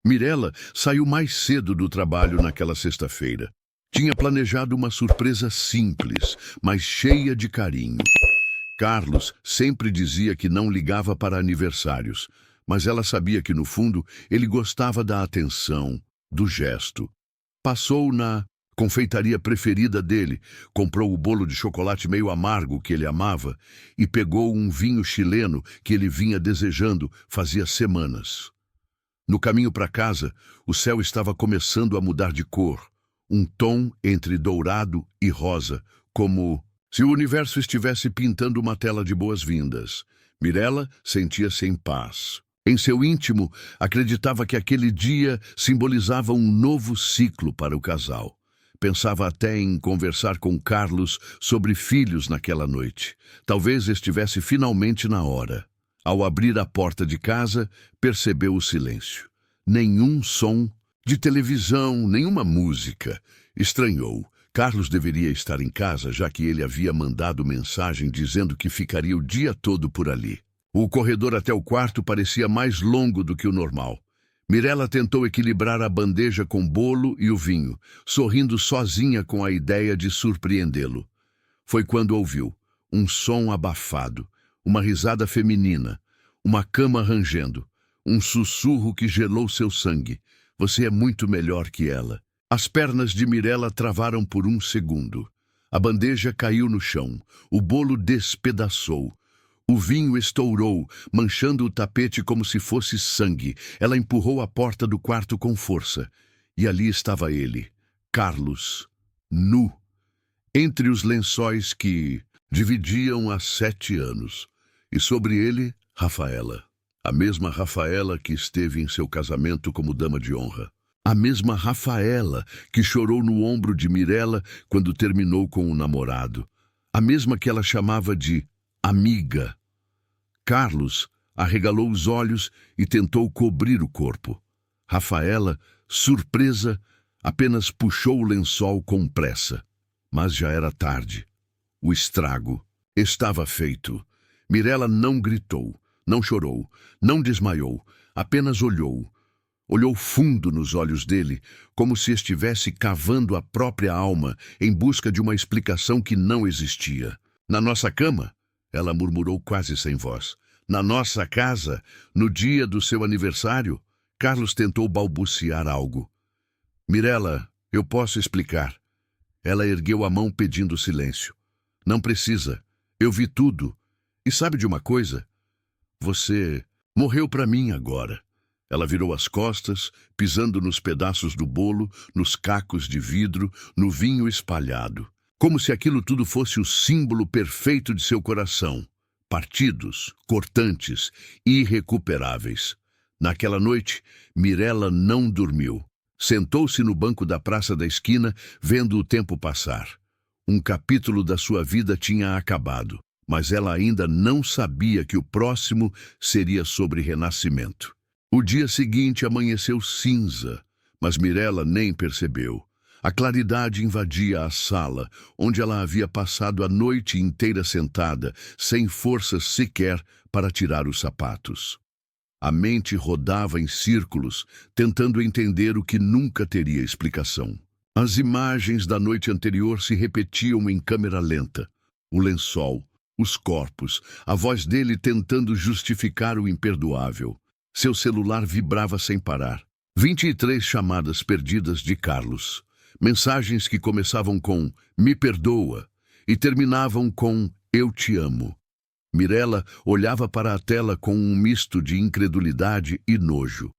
Mirella saiu mais cedo do trabalho naquela sexta-feira. Tinha planejado uma surpresa simples, mas cheia de carinho. Carlos sempre dizia que não ligava para aniversários, mas ela sabia que, no fundo, ele gostava da atenção, do gesto. Passou na confeitaria preferida dele, comprou o bolo de chocolate meio amargo que ele amava e pegou um vinho chileno que ele vinha desejando fazia semanas. No caminho para casa, o céu estava começando a mudar de cor, um tom entre dourado e rosa, como se o universo estivesse pintando uma tela de boas-vindas. Mirella sentia-se em paz. Em seu íntimo, acreditava que aquele dia simbolizava um novo ciclo para o casal. Pensava até em conversar com Carlos sobre filhos naquela noite. Talvez estivesse finalmente na hora. Ao abrir a porta de casa, percebeu o silêncio. Nenhum som de televisão, nenhuma música. Estranhou. Carlos deveria estar em casa, já que ele havia mandado mensagem dizendo que ficaria o dia todo por ali. O corredor até o quarto parecia mais longo do que o normal. Mirella tentou equilibrar a bandeja com bolo e o vinho, sorrindo sozinha com a ideia de surpreendê-lo. Foi quando ouviu um som abafado, uma risada feminina, uma cama rangendo, um sussurro que gelou seu sangue. Você é muito melhor que ela. As pernas de Mirella travaram por um segundo. A bandeja caiu no chão, o bolo despedaçou. O vinho estourou, manchando o tapete como se fosse sangue. Ela empurrou a porta do quarto com força. E ali estava ele, Carlos, nu, entre os lençóis que dividiam há 7 anos. E sobre ele, Rafaela. A mesma Rafaela que esteve em seu casamento como dama de honra. A mesma Rafaela que chorou no ombro de Mirella quando terminou com o namorado. A mesma que ela chamava de amiga. Carlos arregalou os olhos e tentou cobrir o corpo. Rafaela, surpresa, apenas puxou o lençol com pressa. Mas já era tarde. O estrago estava feito. Mirella não gritou, não chorou, não desmaiou, apenas olhou. Olhou fundo nos olhos dele, como se estivesse cavando a própria alma em busca de uma explicação que não existia. Na nossa cama, ela murmurou quase sem voz. Na nossa casa, no dia do seu aniversário, Carlos tentou balbuciar algo. Mirella, eu posso explicar. Ela ergueu a mão pedindo silêncio. Não precisa. Eu vi tudo. E sabe de uma coisa? Você morreu para mim agora. Ela virou as costas, pisando nos pedaços do bolo, nos cacos de vidro, no vinho espalhado. Como se aquilo tudo fosse o símbolo perfeito de seu coração. Partidos, cortantes, irrecuperáveis. Naquela noite, Mirella não dormiu. Sentou-se no banco da praça da esquina, vendo o tempo passar. Um capítulo da sua vida tinha acabado, mas ela ainda não sabia que o próximo seria sobre renascimento. O dia seguinte amanheceu cinza, mas Mirella nem percebeu. A claridade invadia a sala, onde ela havia passado a noite inteira sentada, sem forças sequer para tirar os sapatos. A mente rodava em círculos, tentando entender o que nunca teria explicação. As imagens da noite anterior se repetiam em câmera lenta. O lençol, os corpos, a voz dele tentando justificar o imperdoável. Seu celular vibrava sem parar. 23 chamadas perdidas de Carlos. Mensagens que começavam com "me perdoa" e terminavam com "eu te amo". Mirella olhava para a tela com um misto de incredulidade e nojo.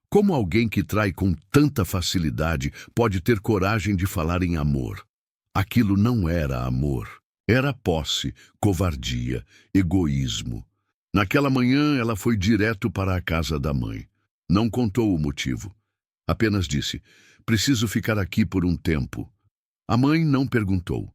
Como alguém que trai com tanta facilidade pode ter coragem de falar em amor? Aquilo não era amor. Era posse, covardia, egoísmo. Naquela manhã, ela foi direto para a casa da mãe. Não contou o motivo. Apenas disse: "Preciso ficar aqui por um tempo." A mãe não perguntou.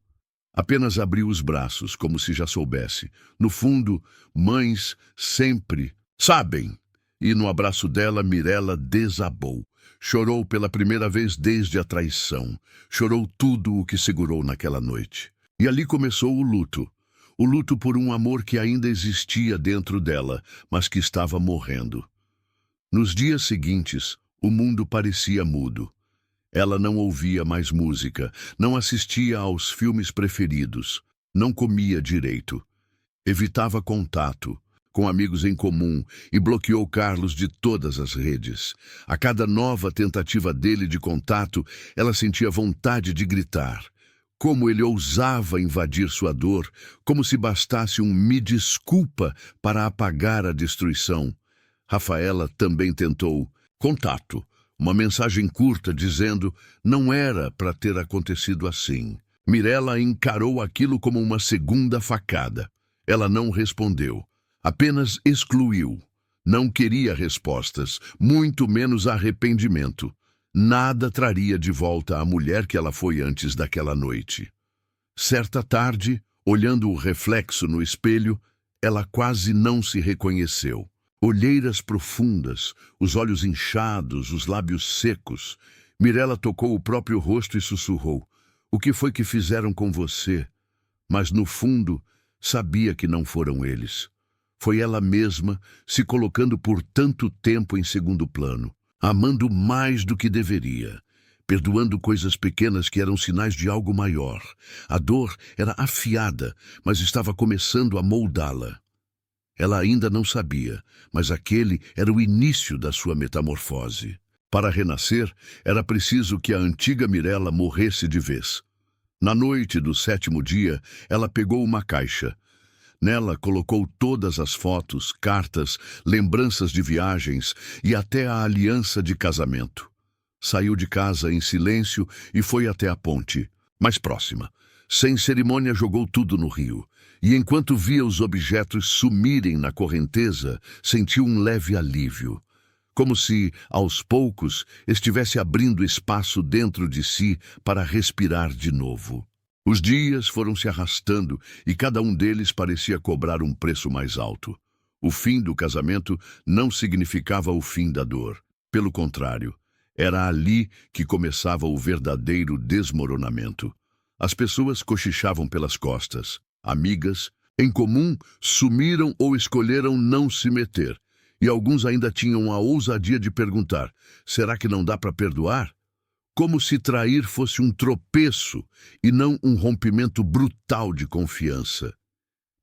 Apenas abriu os braços, como se já soubesse. No fundo, mães sempre sabem. E no abraço dela, Mirella desabou. Chorou pela primeira vez desde a traição. Chorou tudo o que segurou naquela noite. E ali começou o luto. O luto por um amor que ainda existia dentro dela, mas que estava morrendo. Nos dias seguintes, O mundo parecia mudo. Ela não ouvia mais música, não assistia aos filmes preferidos, não comia direito. Evitava contato com amigos em comum e bloqueou Carlos de todas as redes. A cada nova tentativa dele de contato, ela sentia vontade de gritar. Como ele ousava invadir sua dor, como se bastasse um "me desculpa" para apagar a destruição. Rafaela também tentou contato, uma mensagem curta dizendo não era para ter acontecido assim. Mirella encarou aquilo como uma segunda facada. Ela não respondeu, apenas excluiu. Não queria respostas, muito menos arrependimento. Nada traria de volta a mulher que ela foi antes daquela noite. Certa tarde, olhando o reflexo no espelho, ela quase não se reconheceu. Olheiras profundas, os olhos inchados, os lábios secos. Mirella tocou o próprio rosto e sussurrou: "O que foi que fizeram com você?" Mas, no fundo, sabia que não foram eles. Foi ela mesma se colocando por tanto tempo em segundo plano, amando mais do que deveria, perdoando coisas pequenas que eram sinais de algo maior. A dor era afiada, mas estava começando a moldá-la. Ela ainda não sabia, mas aquele era o início da sua metamorfose. Para renascer, era preciso que a antiga Mirella morresse de vez. Na noite do 7º dia, ela pegou uma caixa. Nela colocou todas as fotos, cartas, lembranças de viagens e até a aliança de casamento. Saiu de casa em silêncio e foi até a ponte, mais próxima. Sem cerimônia, jogou tudo no rio. E enquanto via os objetos sumirem na correnteza, sentiu um leve alívio. Como se, aos poucos, estivesse abrindo espaço dentro de si para respirar de novo. Os dias foram se arrastando e cada um deles parecia cobrar um preço mais alto. O fim do casamento não significava o fim da dor. Pelo contrário, era ali que começava o verdadeiro desmoronamento. As pessoas cochichavam pelas costas. Amigas, em comum, sumiram ou escolheram não se meter. E alguns ainda tinham a ousadia de perguntar: será que não dá para perdoar? Como se trair fosse um tropeço e não um rompimento brutal de confiança.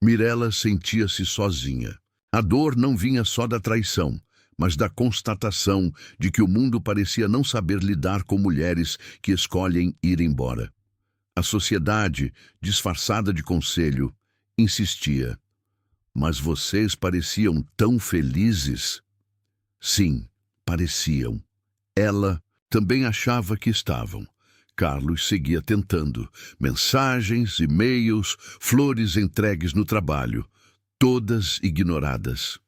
Mirella sentia-se sozinha. A dor não vinha só da traição, mas da constatação de que o mundo parecia não saber lidar com mulheres que escolhem ir embora. A sociedade, disfarçada de conselho, insistia: "Mas vocês pareciam tão felizes." Sim, pareciam. Ela também achava que estavam. Carlos seguia tentando. Mensagens, e-mails, flores entregues no trabalho, todas ignoradas.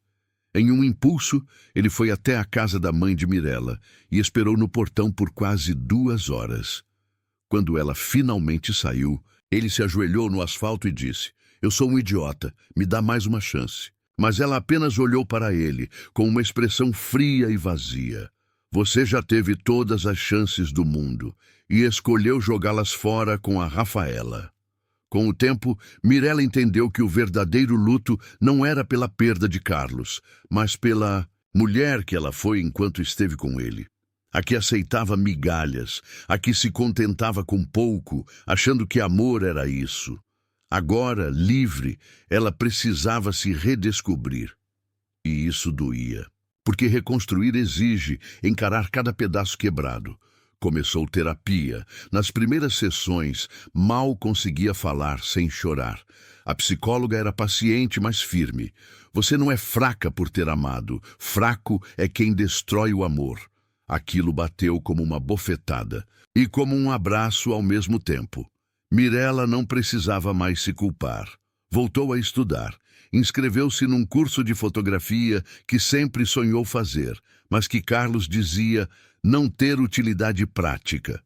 Em um impulso, ele foi até a casa da mãe de Mirella e esperou no portão por quase 2 horas. Quando ela finalmente saiu, ele se ajoelhou no asfalto e disse: "Eu sou um idiota, me dá mais uma chance." Mas ela apenas olhou para ele, com uma expressão fria e vazia. "Você já teve todas as chances do mundo e escolheu jogá-las fora com a Rafaela." Com o tempo, Mirella entendeu que o verdadeiro luto não era pela perda de Carlos, mas pela mulher que ela foi enquanto esteve com ele. A que aceitava migalhas, a que se contentava com pouco, achando que amor era isso. Agora, livre, ela precisava se redescobrir. E isso doía, porque reconstruir exige encarar cada pedaço quebrado. Começou terapia. Nas primeiras sessões, mal conseguia falar sem chorar. A psicóloga era paciente, mas firme. "Você não é fraca por ter amado. Fraco é quem destrói o amor." Aquilo bateu como uma bofetada e como um abraço ao mesmo tempo. Mirella não precisava mais se culpar. Voltou a estudar. Inscreveu-se num curso de fotografia que sempre sonhou fazer, mas que Carlos dizia não ter utilidade prática.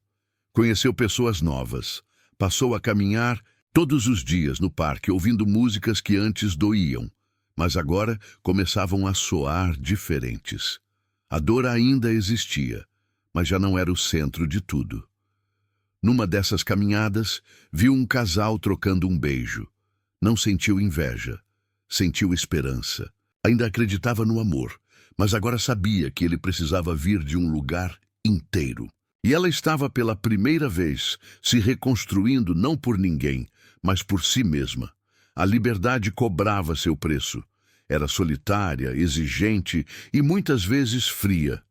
Conheceu pessoas novas. Passou a caminhar todos os dias no parque, ouvindo músicas que antes doíam, mas agora começavam a soar diferentes. A dor ainda existia, mas já não era o centro de tudo. Numa dessas caminhadas, viu um casal trocando um beijo. Não sentiu inveja, sentiu esperança. Ainda acreditava no amor, mas agora sabia que ele precisava vir de um lugar inteiro. E ela estava pela primeira vez se reconstruindo não por ninguém, mas por si mesma. A liberdade cobrava seu preço. Era solitária, exigente e muitas vezes fria.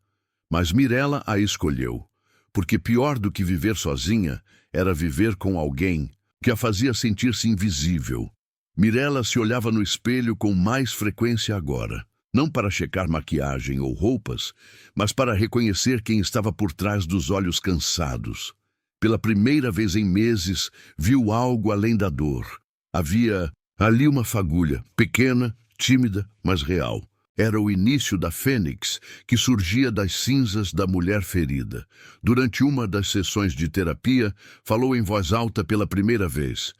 Mas Mirella a escolheu, porque pior do que viver sozinha era viver com alguém que a fazia sentir-se invisível. Mirella se olhava no espelho com mais frequência agora, não para checar maquiagem ou roupas, mas para reconhecer quem estava por trás dos olhos cansados. Pela primeira vez em meses, viu algo além da dor. Havia ali uma fagulha, pequena, tímida, mas real. Era o início da fênix que surgia das cinzas da mulher ferida. Durante uma das sessões de terapia, falou em voz alta pela primeira vez.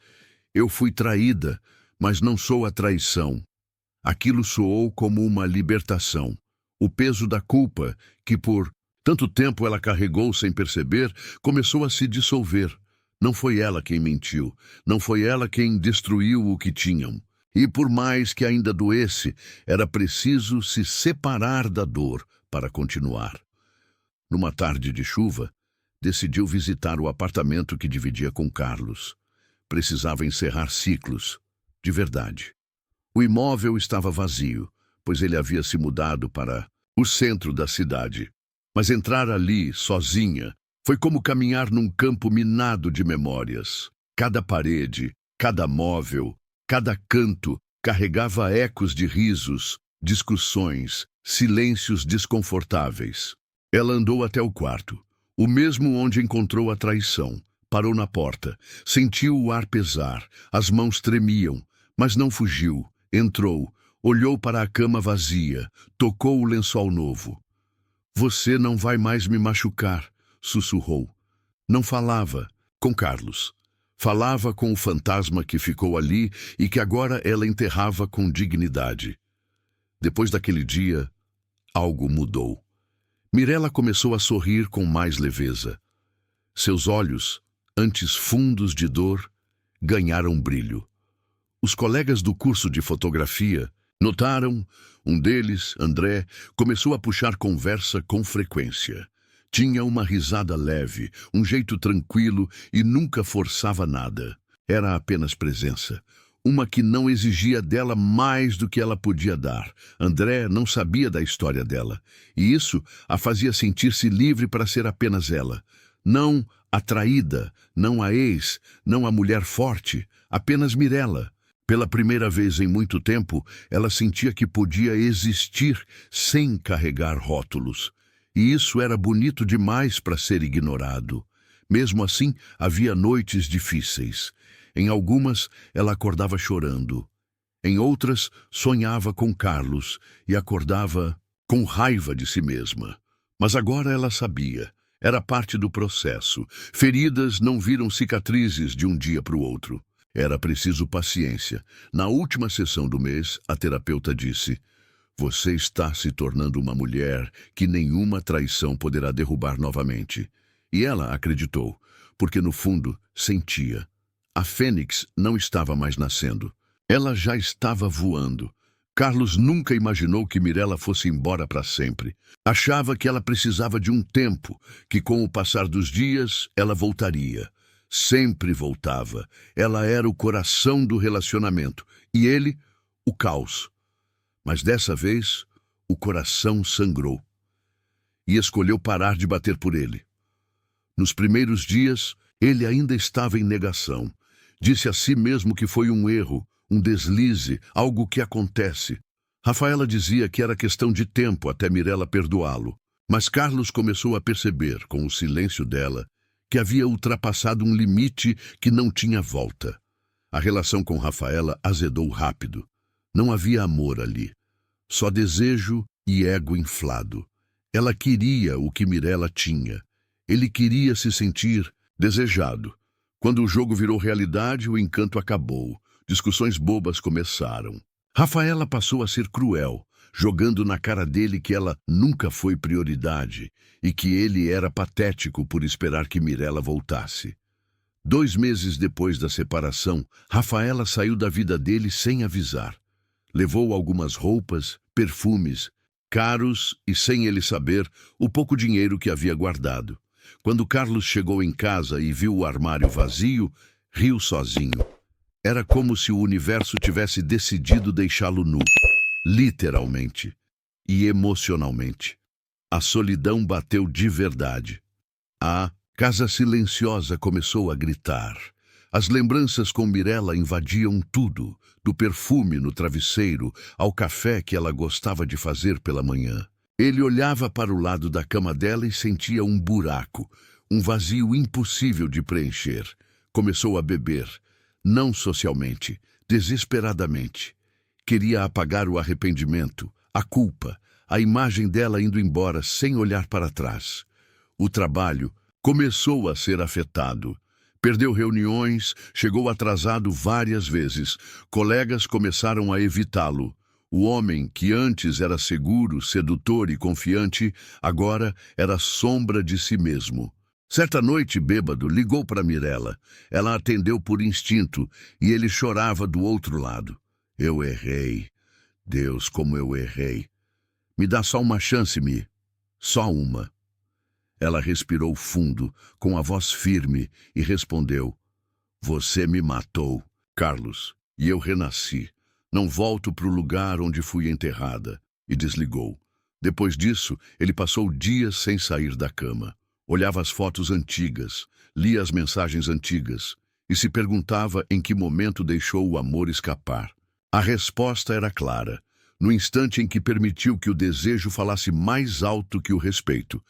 Eu fui traída, mas não sou a traição. Aquilo soou como uma libertação. O peso da culpa, que por tanto tempo ela carregou sem perceber, começou a se dissolver. Não foi ela quem mentiu, não foi ela quem destruiu o que tinham. E por mais que ainda doesse, era preciso se separar da dor para continuar. Numa tarde de chuva, decidiu visitar o apartamento que dividia com Carlos. Precisava encerrar ciclos, de verdade. O imóvel estava vazio, pois ele havia se mudado para o centro da cidade. Mas entrar ali, sozinha, foi como caminhar num campo minado de memórias. Cada parede, cada móvel, cada canto carregava ecos de risos, discussões, silêncios desconfortáveis. Ela andou até o quarto, o mesmo onde encontrou a traição. Parou na porta, sentiu o ar pesar, as mãos tremiam, mas não fugiu. Entrou, olhou para a cama vazia, tocou o lençol novo. Você não vai mais me machucar, sussurrou. Não falava com Carlos. Falava com o fantasma que ficou ali e que agora ela enterrava com dignidade. Depois daquele dia, algo mudou. Mirella começou a sorrir com mais leveza. Seus olhos, antes fundos de dor, ganharam brilho. Os colegas do curso de fotografia notaram, um deles, André, começou a puxar conversa com frequência. Tinha uma risada leve, um jeito tranquilo e nunca forçava nada. Era apenas presença. Uma que não exigia dela mais do que ela podia dar. André não sabia da história dela, e isso a fazia sentir-se livre para ser apenas ela. Não a traída, não a ex, não a mulher forte, apenas Mirella. Pela primeira vez em muito tempo, ela sentia que podia existir sem carregar rótulos. E isso era bonito demais para ser ignorado. Mesmo assim, havia noites difíceis. Em algumas, ela acordava chorando. Em outras, sonhava com Carlos e acordava com raiva de si mesma. Mas agora ela sabia. Era parte do processo. Feridas não viram cicatrizes de um dia para o outro. Era preciso paciência. Na última sessão do mês, a terapeuta disse: você está se tornando uma mulher que nenhuma traição poderá derrubar novamente. E ela acreditou, porque no fundo sentia. A fênix não estava mais nascendo. Ela já estava voando. Carlos nunca imaginou que Mirella fosse embora para sempre. Achava que ela precisava de um tempo, que com o passar dos dias ela voltaria. Sempre voltava. Ela era o coração do relacionamento e ele, o caos. Mas dessa vez, o coração sangrou e escolheu parar de bater por ele. Nos primeiros dias, ele ainda estava em negação. Disse a si mesmo que foi um erro, um deslize, algo que acontece. Rafaela dizia que era questão de tempo até Mirella perdoá-lo. Mas Carlos começou a perceber, com o silêncio dela, que havia ultrapassado um limite que não tinha volta. A relação com Rafaela azedou rápido. Não havia amor ali. Só desejo e ego inflado. Ela queria o que Mirella tinha. Ele queria se sentir desejado. Quando o jogo virou realidade, o encanto acabou. Discussões bobas começaram. Rafaela passou a ser cruel, jogando na cara dele que ela nunca foi prioridade e que ele era patético por esperar que Mirella voltasse. 2 meses depois da separação, Rafaela saiu da vida dele sem avisar. Levou algumas roupas, perfumes, caros e, sem ele saber, o pouco dinheiro que havia guardado. Quando Carlos chegou em casa e viu o armário vazio, riu sozinho. Era como se o universo tivesse decidido deixá-lo nu, literalmente e emocionalmente. A solidão bateu de verdade. A casa silenciosa começou a gritar. As lembranças com Mirella invadiam tudo, do perfume no travesseiro ao café que ela gostava de fazer pela manhã. Ele olhava para o lado da cama dela e sentia um buraco, um vazio impossível de preencher. Começou a beber, não socialmente, desesperadamente. Queria apagar o arrependimento, a culpa, a imagem dela indo embora sem olhar para trás. O trabalho começou a ser afetado. Perdeu reuniões, chegou atrasado várias vezes. Colegas começaram a evitá-lo. O homem que antes era seguro, sedutor e confiante, agora era sombra de si mesmo. Certa noite, bêbado, ligou para Mirella. Ela atendeu por instinto e ele chorava do outro lado. Eu errei. Deus, como eu errei. Me dá só uma chance, Mi. Só uma. Ela respirou fundo, com a voz firme, e respondeu: Você me matou, Carlos, e eu renasci. Não volto para o lugar onde fui enterrada. E desligou. Depois disso, ele passou dias sem sair da cama. Olhava as fotos antigas, lia as mensagens antigas e se perguntava em que momento deixou o amor escapar. A resposta era clara, no instante em que permitiu que o desejo falasse mais alto que o respeito.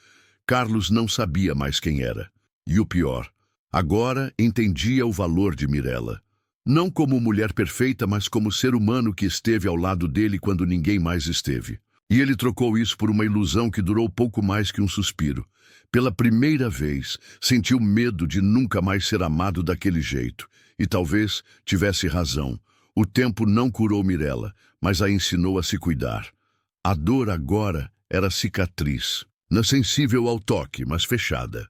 Carlos não sabia mais quem era. E o pior, agora entendia o valor de Mirella. Não como mulher perfeita, mas como ser humano que esteve ao lado dele quando ninguém mais esteve. E ele trocou isso por uma ilusão que durou pouco mais que um suspiro. Pela primeira vez, sentiu medo de nunca mais ser amado daquele jeito. E talvez tivesse razão. O tempo não curou Mirella, mas a ensinou a se cuidar. A dor agora era cicatriz, não sensível ao toque, mas fechada.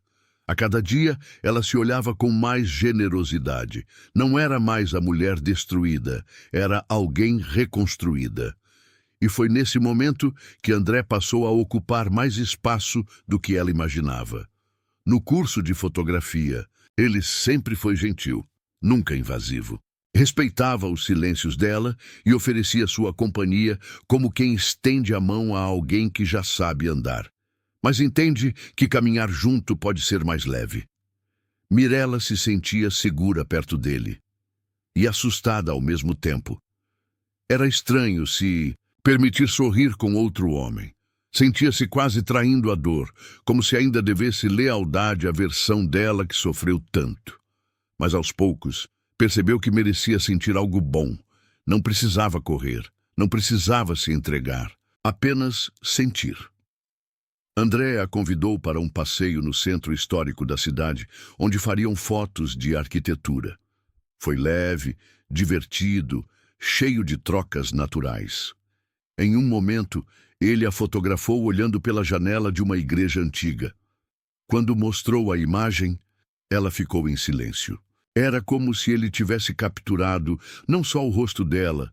A cada dia, ela se olhava com mais generosidade. Não era mais a mulher destruída, era alguém reconstruída. E foi nesse momento que André passou a ocupar mais espaço do que ela imaginava. No curso de fotografia, ele sempre foi gentil, nunca invasivo. Respeitava os silêncios dela e oferecia sua companhia como quem estende a mão a alguém que já sabe andar. Mas entende que caminhar junto pode ser mais leve. Mirella se sentia segura perto dele e assustada ao mesmo tempo. Era estranho se permitir sorrir com outro homem. Sentia-se quase traindo a dor, como se ainda devesse lealdade à versão dela que sofreu tanto. Mas aos poucos, percebeu que merecia sentir algo bom. Não precisava correr, não precisava se entregar, apenas sentir. André a convidou para um passeio no centro histórico da cidade, onde fariam fotos de arquitetura. Foi leve, divertido, cheio de trocas naturais. Em um momento, ele a fotografou olhando pela janela de uma igreja antiga. Quando mostrou a imagem, ela ficou em silêncio. Era como se ele tivesse capturado não só o rosto dela,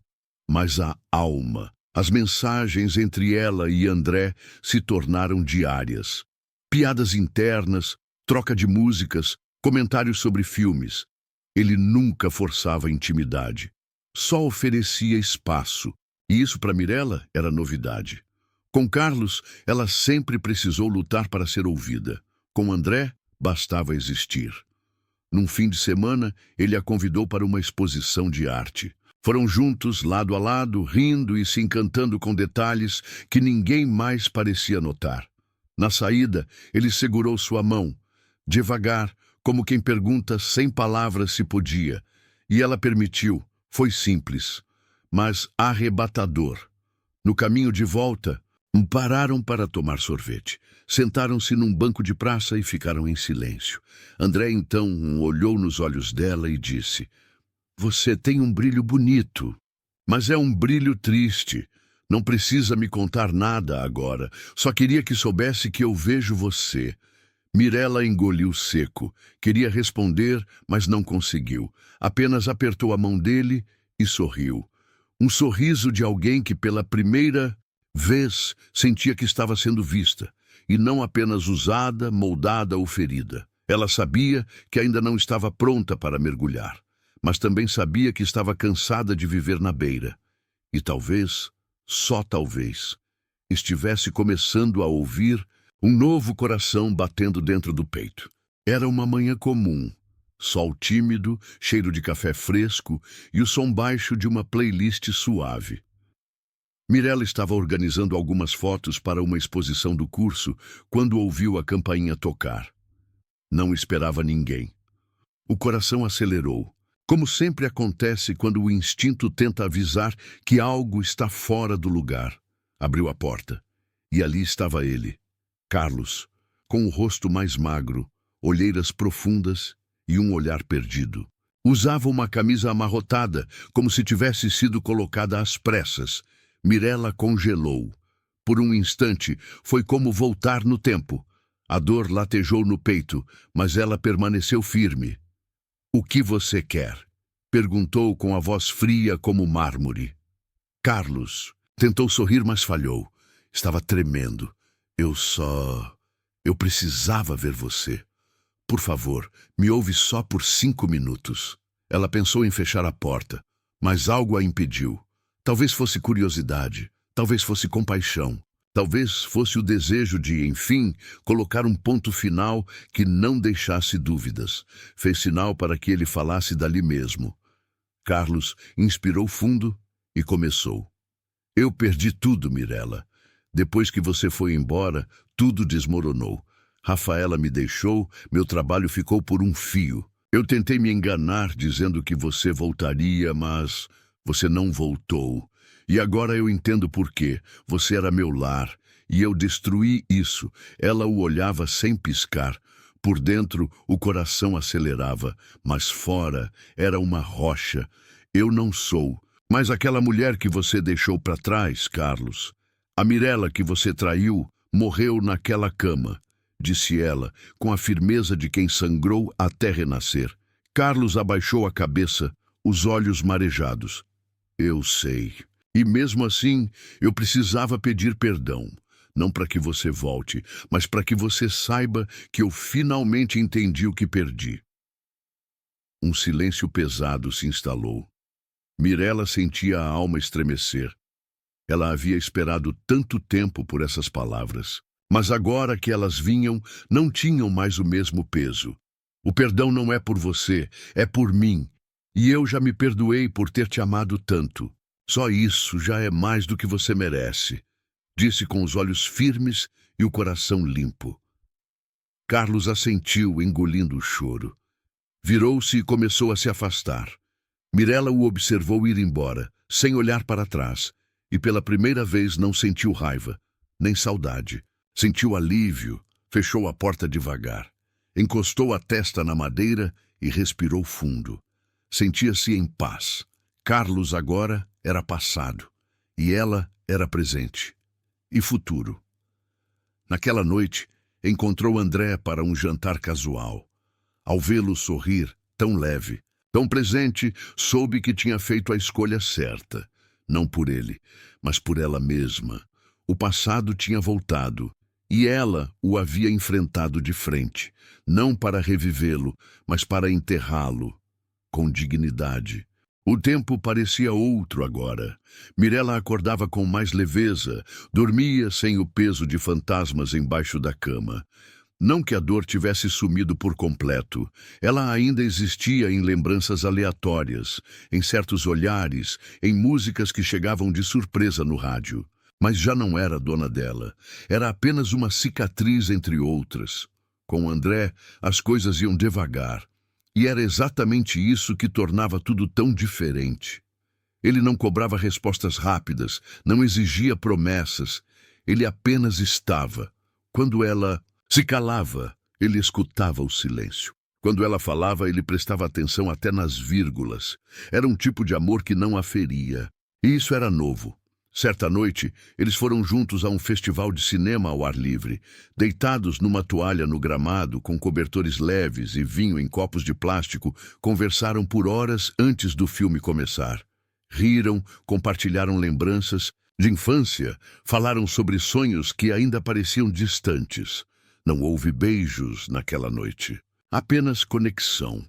mas a alma. As mensagens entre ela e André se tornaram diárias. Piadas internas, troca de músicas, comentários sobre filmes. Ele nunca forçava a intimidade. Só oferecia espaço. E isso para Mirella era novidade. Com Carlos, ela sempre precisou lutar para ser ouvida. Com André, bastava existir. Num fim de semana, ele a convidou para uma exposição de arte. Foram juntos, lado a lado, rindo e se encantando com detalhes que ninguém mais parecia notar. Na saída, ele segurou sua mão, devagar, como quem pergunta sem palavras se podia. E ela permitiu. Foi simples, mas arrebatador. No caminho de volta, pararam para tomar sorvete. Sentaram-se num banco de praça e ficaram em silêncio. André, então, olhou nos olhos dela e disse: Você tem um brilho bonito, mas é um brilho triste. Não precisa me contar nada agora. Só queria que soubesse que eu vejo você. Mirella engoliu seco. Queria responder, mas não conseguiu. Apenas apertou a mão dele e sorriu. Um sorriso de alguém que pela primeira Vez sentia que estava sendo vista, e não apenas usada, moldada ou ferida. Ela sabia que ainda não estava pronta para mergulhar, mas também sabia que estava cansada de viver na beira. E talvez, só talvez, estivesse começando a ouvir um novo coração batendo dentro do peito. Era uma manhã comum, sol tímido, cheiro de café fresco e o som baixo de uma playlist suave. Mirella estava organizando algumas fotos para uma exposição do curso quando ouviu a campainha tocar. Não esperava ninguém. O coração acelerou, como sempre acontece quando o instinto tenta avisar que algo está fora do lugar. Abriu a porta, e ali estava ele, Carlos, com o rosto mais magro, olheiras profundas e um olhar perdido. Usava uma camisa amarrotada, como se tivesse sido colocada às pressas. Mirella congelou. Por um instante, foi como voltar no tempo. A dor latejou no peito, mas ela permaneceu firme. "O que você quer?" perguntou com a voz fria como mármore. Carlos tentou sorrir, mas falhou. Estava tremendo. Eu precisava ver você. Por favor, me ouve só por 5 minutos." Ela pensou em fechar a porta, mas algo a impediu. Talvez fosse curiosidade, talvez fosse compaixão, talvez fosse o desejo de, enfim, colocar um ponto final que não deixasse dúvidas. Fez sinal para que ele falasse dali mesmo. Carlos inspirou fundo e começou. "Eu perdi tudo, Mirella. Depois que você foi embora, tudo desmoronou. Rafaela me deixou, meu trabalho ficou por um fio. Eu tentei me enganar dizendo que você voltaria, mas você não voltou. E agora eu entendo por quê. Você era meu lar, e eu destruí isso." Ela o olhava sem piscar. Por dentro, o coração acelerava, mas fora era uma rocha. "Eu não sou mais aquela mulher que você deixou para trás, Carlos. A Mirella que você traiu morreu naquela cama", disse ela, com a firmeza de quem sangrou até renascer. Carlos abaixou a cabeça, os olhos marejados. "Eu sei. E mesmo assim, eu precisava pedir perdão. Não para que você volte, mas para que você saiba que eu finalmente entendi o que perdi." Um silêncio pesado se instalou. Mirella sentia a alma estremecer. Ela havia esperado tanto tempo por essas palavras. Mas agora que elas vinham, não tinham mais o mesmo peso. "O perdão não é por você, é por mim. E eu já me perdoei por ter te amado tanto. Só isso já é mais do que você merece", disse com os olhos firmes e o coração limpo. Carlos assentiu, engolindo o choro. Virou-se e começou a se afastar. Mirella o observou ir embora, sem olhar para trás, e pela primeira vez não sentiu raiva, nem saudade. Sentiu alívio, fechou a porta devagar. Encostou a testa na madeira e respirou fundo. Sentia-se em paz. Carlos agora era passado, e ela era presente. E futuro. Naquela noite, encontrou André para um jantar casual. Ao vê-lo sorrir, tão leve, tão presente, soube que tinha feito a escolha certa. Não por ele, mas por ela mesma. O passado tinha voltado, e ela o havia enfrentado de frente, não para revivê-lo, mas para enterrá-lo, com dignidade. O tempo parecia outro agora. Mirella acordava com mais leveza, dormia sem o peso de fantasmas embaixo da cama. Não que a dor tivesse sumido por completo, ela ainda existia em lembranças aleatórias, em certos olhares, em músicas que chegavam de surpresa no rádio. Mas já não era dona dela, era apenas uma cicatriz entre outras. Com André, as coisas iam devagar. E era exatamente isso que tornava tudo tão diferente. Ele não cobrava respostas rápidas, não exigia promessas. Ele apenas estava. Quando ela se calava, ele escutava o silêncio. Quando ela falava, ele prestava atenção até nas vírgulas. Era um tipo de amor que não a feria. E isso era novo. Certa noite, eles foram juntos a um festival de cinema ao ar livre. Deitados numa toalha no gramado, com cobertores leves e vinho em copos de plástico, conversaram por horas antes do filme começar. Riram, compartilharam lembranças, De infância, falaram sobre sonhos que ainda pareciam distantes. Não houve beijos naquela noite, apenas conexão.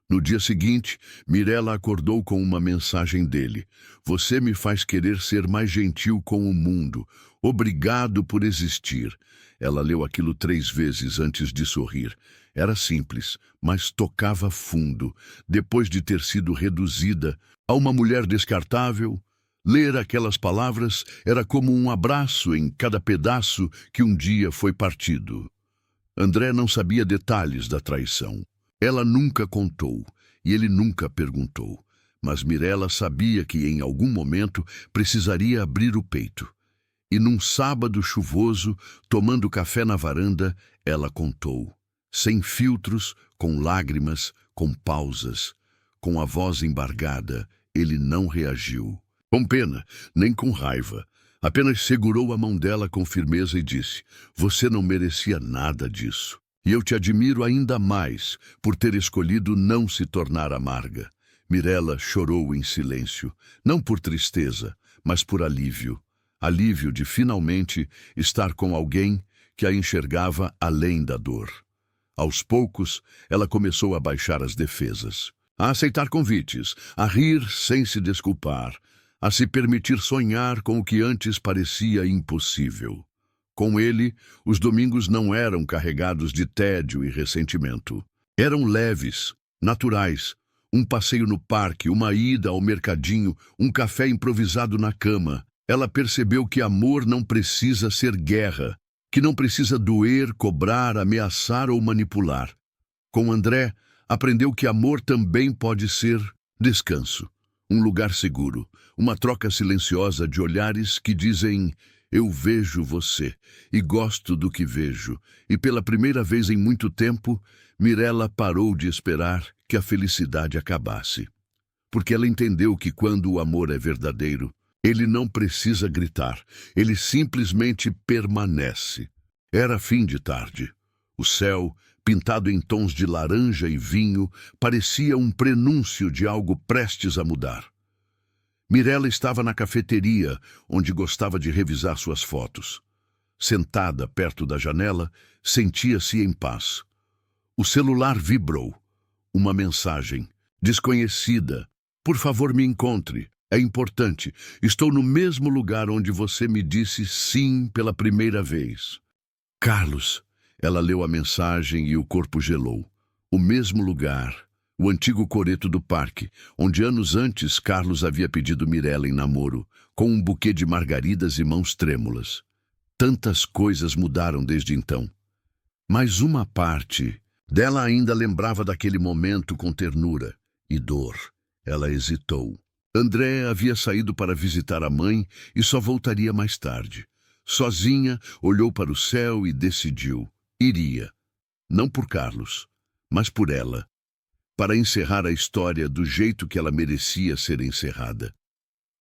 No dia seguinte, Mirella acordou com uma mensagem dele. Você me faz querer ser mais gentil com o mundo. Obrigado por existir. Ela leu aquilo 3 vezes antes de sorrir. Era simples, mas tocava fundo. Depois de ter sido reduzida a uma mulher descartável, ler aquelas palavras era como um abraço em cada pedaço que um dia foi partido. André não sabia detalhes da traição. Ela nunca contou, e ele nunca perguntou. Mas Mirella sabia que em algum momento precisaria abrir o peito. E num sábado chuvoso, tomando café na varanda, ela contou. Sem filtros, com lágrimas, com pausas. Com a voz embargada, ele não reagiu. Com pena, nem com raiva. Apenas segurou a mão dela com firmeza e disse: você não merecia nada disso. E eu te admiro ainda mais por ter escolhido não se tornar amarga. Mirella chorou em silêncio, não por tristeza, mas por alívio. Alívio de finalmente estar com alguém que a enxergava além da dor. Aos poucos, ela começou a baixar as defesas, a aceitar convites, a rir sem se desculpar, a se permitir sonhar com o que antes parecia impossível. Com ele, os domingos não eram carregados de tédio e ressentimento. Eram leves, naturais. Um passeio no parque, uma ida ao mercadinho, um café improvisado na cama. Ela percebeu que amor não precisa ser guerra, que não precisa doer, cobrar, ameaçar ou manipular. Com André, aprendeu que amor também pode ser descanso. Um lugar seguro, uma troca silenciosa de olhares que dizem: eu vejo você e gosto do que vejo. E pela primeira vez em muito tempo, Mirella parou de esperar que a felicidade acabasse. Porque ela entendeu que quando o amor é verdadeiro, ele não precisa gritar, ele simplesmente permanece. Era fim de tarde. O céu, pintado em tons de laranja e vinho, parecia um prenúncio de algo prestes a mudar. Mirella estava na cafeteria, onde gostava de revisar suas fotos. Sentada perto da janela, sentia-se em paz. O celular vibrou. Uma mensagem. Desconhecida. Por favor, me encontre. É importante. Estou no mesmo lugar onde você me disse sim pela primeira vez. Carlos. Ela leu a mensagem e o corpo gelou. O mesmo lugar. O antigo coreto do parque, onde anos antes Carlos havia pedido Mirella em namoro, com um buquê de margaridas e mãos trêmulas. Tantas coisas mudaram desde então. Mas uma parte dela ainda lembrava daquele momento com ternura e dor. Ela hesitou. André havia saído para visitar a mãe e só voltaria mais tarde. Sozinha, olhou para o céu e decidiu. Iria. Não por Carlos, mas por ela. Para encerrar a história do jeito que ela merecia ser encerrada.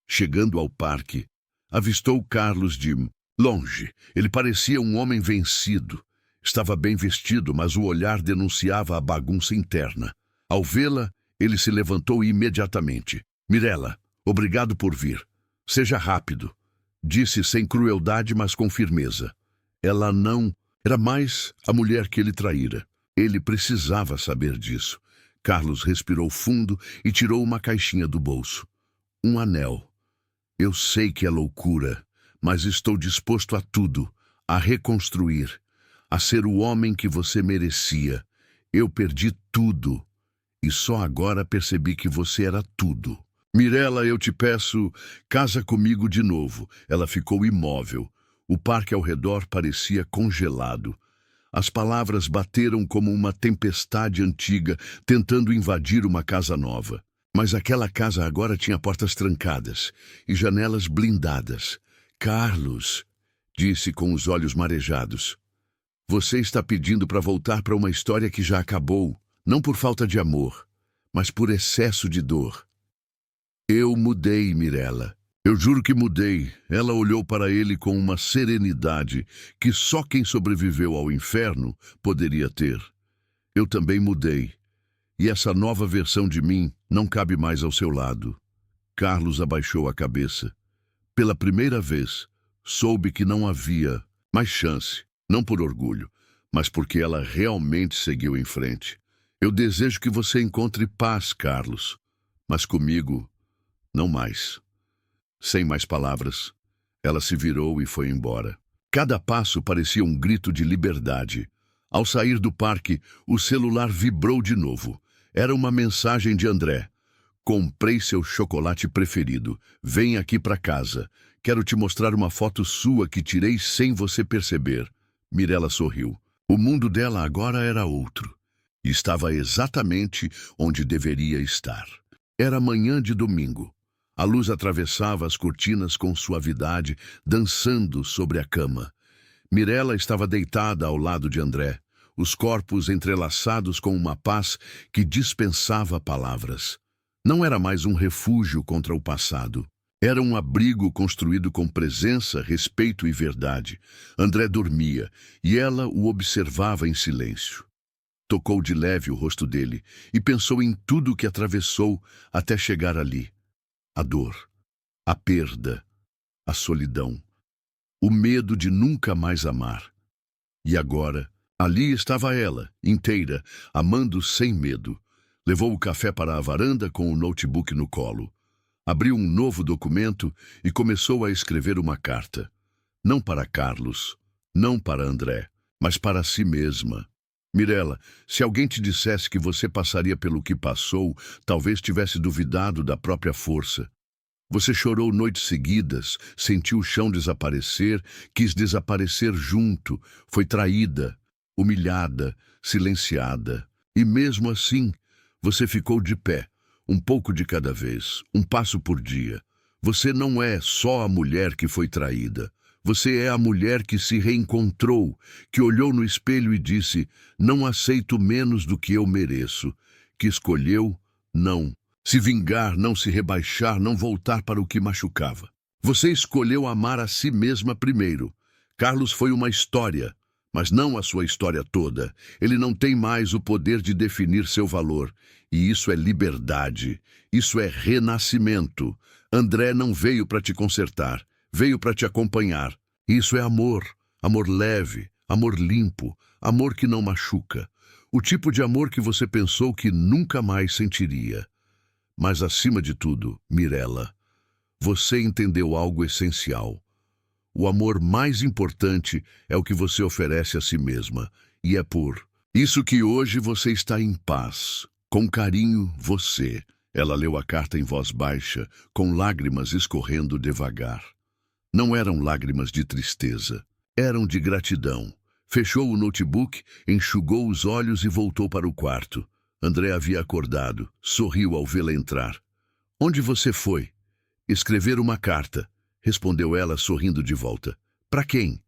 Chegando ao parque, avistou Carlos de longe. Ele parecia um homem vencido. Estava bem vestido, mas o olhar denunciava a bagunça interna. Ao vê-la, ele se levantou imediatamente. Mirella, obrigado por vir. Seja rápido. Disse sem crueldade, mas com firmeza. Ela não era mais a mulher que ele traíra. Ele precisava saber disso. Carlos respirou fundo e tirou uma caixinha do bolso. Um anel. Eu sei que é loucura, mas estou disposto a tudo, a reconstruir, a ser o homem que você merecia. Eu perdi tudo, e só agora percebi que você era tudo. Mirella, eu te peço, casa comigo de novo. Ela ficou imóvel. O parque ao redor parecia congelado. As palavras bateram como uma tempestade antiga, tentando invadir uma casa nova. Mas aquela casa agora tinha portas trancadas e janelas blindadas. Carlos, disse com os olhos marejados, você está pedindo para voltar para uma história que já acabou, não por falta de amor, mas por excesso de dor. Eu mudei, Mirella. Eu juro que mudei. Ela olhou para ele com uma serenidade que só quem sobreviveu ao inferno poderia ter. Eu também mudei. E essa nova versão de mim não cabe mais ao seu lado. Carlos abaixou a cabeça. Pela primeira vez, soube que não havia mais chance, não por orgulho, mas porque ela realmente seguiu em frente. Eu desejo que você encontre paz, Carlos, mas comigo, não mais. Sem mais palavras, ela se virou e foi embora. Cada passo parecia um grito de liberdade. Ao sair do parque, o celular vibrou de novo. Era uma mensagem de André. Comprei seu chocolate preferido. Vem aqui para casa. Quero te mostrar uma foto sua que tirei sem você perceber. Mirella sorriu. O mundo dela agora era outro. E estava exatamente onde deveria estar. Era manhã de domingo. A luz atravessava as cortinas com suavidade, dançando sobre a cama. Mirella estava deitada ao lado de André, os corpos entrelaçados com uma paz que dispensava palavras. Não era mais um refúgio contra o passado. Era um abrigo construído com presença, respeito e verdade. André dormia, e ela o observava em silêncio. Tocou de leve o rosto dele e pensou em tudo o que atravessou até chegar ali. A dor, a perda, a solidão, o medo de nunca mais amar. E agora, ali estava ela, inteira, amando sem medo. Levou o café para a varanda com o notebook no colo. Abriu um novo documento e começou a escrever uma carta. Não para Carlos, não para André, mas para si mesma. Mirella, se alguém te dissesse que você passaria pelo que passou, talvez tivesse duvidado da própria força. Você chorou noites seguidas, sentiu o chão desaparecer, quis desaparecer junto, foi traída, humilhada, silenciada. E mesmo assim, você ficou de pé, um pouco de cada vez, um passo por dia. Você não é só a mulher que foi traída. Você é a mulher que se reencontrou, que olhou no espelho e disse, não aceito menos do que eu mereço, que escolheu, não. Se vingar, não se rebaixar, não voltar para o que machucava. Você escolheu amar a si mesma primeiro. Carlos foi uma história, mas não a sua história toda. Ele não tem mais o poder de definir seu valor. E isso é liberdade. Isso é renascimento. André não veio para te consertar. Veio para te acompanhar. Isso é amor. Amor leve, amor limpo, amor que não machuca. O tipo de amor que você pensou que nunca mais sentiria. Mas, acima de tudo, Mirella, você entendeu algo essencial. O amor mais importante é o que você oferece a si mesma. E é por isso que hoje você está em paz. Com carinho, você. Ela leu a carta em voz baixa, com lágrimas escorrendo devagar. Não eram lágrimas de tristeza, eram de gratidão. Fechou o notebook, enxugou os olhos e voltou para o quarto. André havia acordado, sorriu ao vê-la entrar. Onde você foi? Escrever uma carta, respondeu ela sorrindo de volta. Para quem?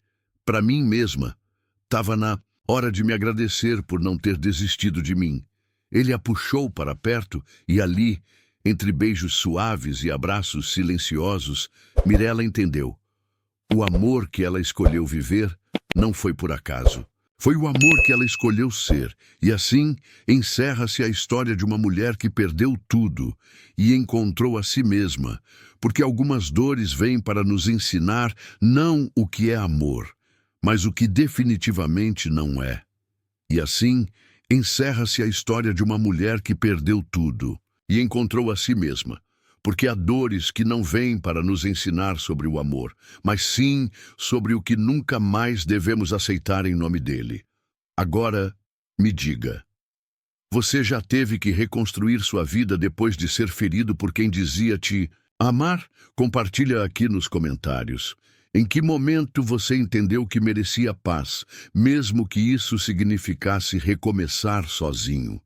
Para mim mesma. Tava na hora de me agradecer por não ter desistido de mim. Ele a puxou para perto e ali, entre beijos suaves e abraços silenciosos, Mirella entendeu. O amor que ela escolheu viver não foi por acaso. Foi o amor que ela escolheu ser, e assim encerra-se a história de uma mulher que perdeu tudo e encontrou a si mesma, porque algumas dores vêm para nos ensinar não o que é amor, mas o que definitivamente não é. E assim encerra-se a história de uma mulher que perdeu tudo e encontrou a si mesma, porque há dores que não vêm para nos ensinar sobre o amor, mas sim sobre o que nunca mais devemos aceitar em nome dele. Agora, me diga, você já teve que reconstruir sua vida depois de ser ferido por quem dizia te amar? Compartilha aqui nos comentários. Em que momento você entendeu que merecia paz, mesmo que isso significasse recomeçar sozinho?